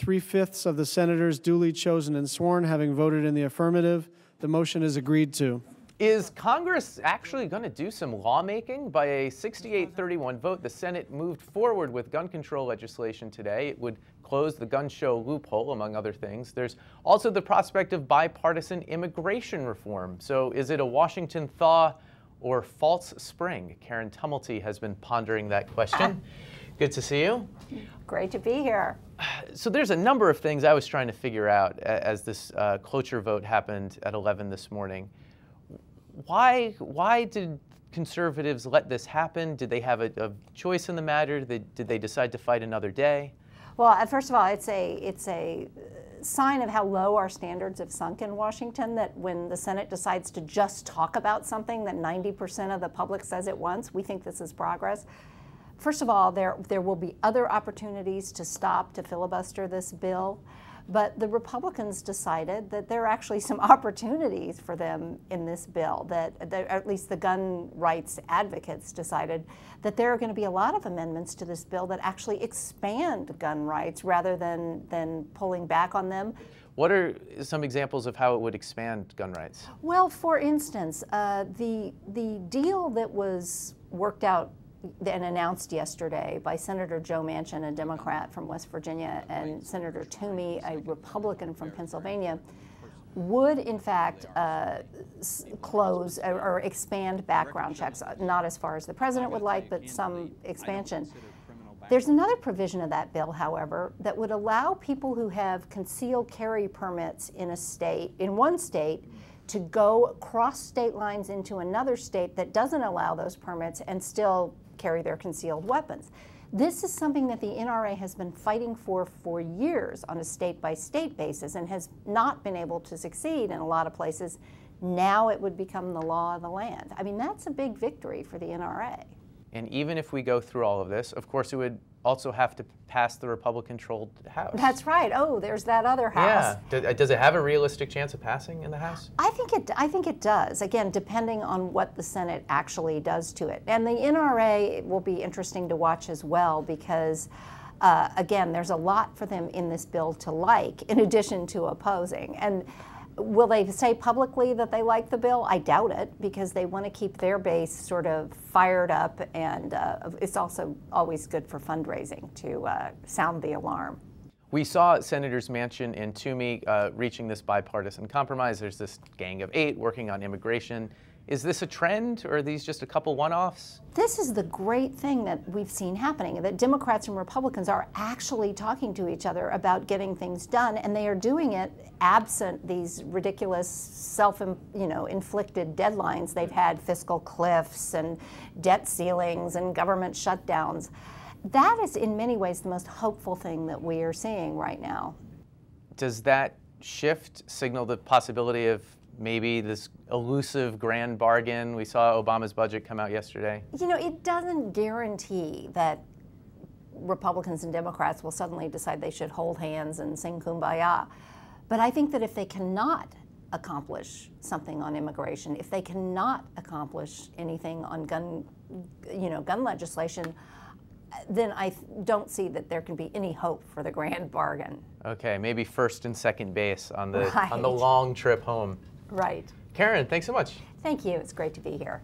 3/5 of the senators duly chosen and sworn having voted in the affirmative, the motion is agreed to. Is Congress actually going to do some lawmaking? By a 68-31 vote, the Senate moved forward with gun control legislation today. It would close the gun show loophole, among other things. There's also the prospect of bipartisan immigration reform. So is it a Washington thaw or false spring? Karen Tumulty has been pondering that question. Good to see you. Great to be here. So there's a number of things I was trying to figure out as this cloture vote happened at 11 this morning. Why did conservatives let this happen? Did they have a choice in the matter? Did they decide to fight another day? Well, first of all, it's a sign of how low our standards have sunk in Washington, that when the Senate decides to just talk about something that 90% of the public says it wants, we think this is progress. First of all, there will be other opportunities to filibuster this bill. But the Republicans decided that there are actually some opportunities for them in this bill, that at least the gun rights advocates decided that there are going to be a lot of amendments to this bill that actually expand gun rights rather than pulling back on them. What are some examples of how it would expand gun rights? Well, for instance, the deal that was worked out and announced yesterday by Senator Joe Manchin, a Democrat from West Virginia, and Senator Toomey, a Republican from Pennsylvania, would in fact close or expand background checks, not as far as the president would like, but some expansion. There's another provision of that bill, however, that would allow people who have concealed carry permits in one state, to go across state lines into another state that doesn't allow those permits and still carry their concealed weapons. This is something that the NRA has been fighting for years on a state-by-state basis and has not been able to succeed in a lot of places. Now it would become the law of the land. I mean, that's a big victory for the NRA. And even if we go through all of this, of course, it would also have to pass the Republican-controlled House. That's right. Oh, there's that other House. Yeah. Does it have a realistic chance of passing in the House? I think it does. Again, depending on what the Senate actually does to it. And the NRA will be interesting to watch as well because, again, there's a lot for them in this bill to like, in addition to opposing. And will they say publicly that they like the bill? I doubt it, because they want to keep their base sort of fired up, and it's also always good for fundraising to sound the alarm. We saw Senators Manchin and Toomey reaching this bipartisan compromise. There's this gang of 8 working on immigration. Is this a trend, or are these just a couple one-offs? This is the great thing that we've seen happening, that Democrats and Republicans are actually talking to each other about getting things done, and they are doing it absent these ridiculous self-inflicted deadlines. They've had fiscal cliffs and debt ceilings and government shutdowns. That is in many ways the most hopeful thing that we are seeing right now. Does that shift signal the possibility of maybe this elusive grand bargain? We saw Obama's budget come out yesterday. You know, it doesn't guarantee that Republicans and Democrats will suddenly decide they should hold hands and sing Kumbaya. But I think that if they cannot accomplish something on immigration, if they cannot accomplish anything on gun legislation, then I don't see that there can be any hope for the grand bargain. Okay, maybe first and second base on the long trip home. Right. Karen, thanks so much. Thank you. It's great to be here.